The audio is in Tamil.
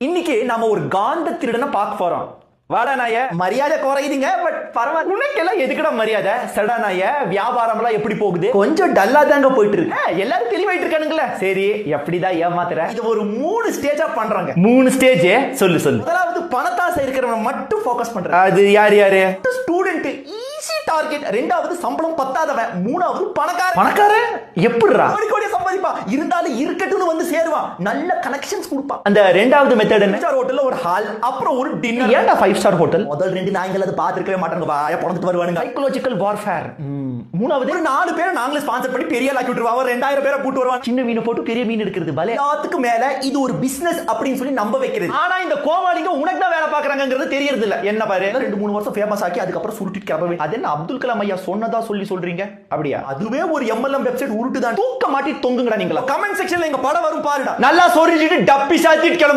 இன்னைக்கு நாம ஒரு காந்த திருடனை பார்க்க போறோம். வாடா நாய, மரியாதை குறையுதுங்க, பட் பரவாயில்ல. உனக்கெல்லாம் எதுக்குடா மரியாதை? சடா நாய, வியாபாரம் எல்லாம் எப்படி போகுது? கொஞ்சம் டல்லா தாங்க போயிட்டு இருக்கு. எல்லாரும் தெளிவாயிட்டு இருக்கானுங்களே. சரி, எப்படிதான் ஏமாத்துற? இது ஒரு 3 ஸ்டேஜா பண்றாங்க. 3 ஸ்டேஜ் சொல்லு சொல்லு. முதலாவது பணத்தாசை இருக்கிறவன் மட்டும் ஃபோக்கஸ் பண்றாங்க. அது யார் யாரு? Student, easy target. ரெண்டாவது சம்பளம் பத்தாதவன். மூணாவது பணக்காரன் எப்படிடா கோடி சம்பாதிப்பா, இருந்தாலும் இருக்கட்டும்னு வந்து சேருவான். நல்ல கனெக்ஷன்ஸ் கொடுப்பான். அந்த ரெண்டாவது மெத்தட் என்ன? ஹோட்டல்ல ஒரு ஹால், அப்புறம் ஒரு டின்னர். ஏன்டா 5 ஸ்டார் ஹோட்டல்? முதல் 2 நாய்கள் அது பாத்துக்கவே மாட்டாங்க, வாய பொளந்துட்டு வருவானுங்க. Psychological warfare. மூணாவது ஒரு 4 பேரை நாங்களே ஸ்பான்சர் பண்ணி பெரிய ஆக்கி விட்டுருவாங்க. 2000 பேரை கூட்டு வருவாங்க. சின்ன மீனை போட்டு பெரிய மீன் எடுக்கிறது பல. எல்லாத்துக்கு மேல இது ஒரு பிசினஸ் அப்படின்னு சொல்லி நம்ப வைக்கிறது. ஆனா இந்த கோமாளிங்க உனக்கு தான் வேலை பாக்குறாங்கிறது தெரியறது இல்ல. என்ன பாரு, 2-3 வருஷம் ஃபேமஸ் ஆக்கி அதுக்கப்புறம் சுருட்டிட்டு கிளம்பவே. அது என்ன அப்துல் கலாம் ஐயா சொன்னதா சொல்றீங்க? அப்படியா? அதுவே ஒரு MLM வெப்சைட் உருட்டு தான். தூக்க மாட்டி தொங்குங்கடா நீங்களா. கமெண்ட் செக்ஷன்ல எங்க படம் வரும் பாருடா. நல்லா சொல்லிட்டு டப்பி சாத்திட்டு கிளம்பு.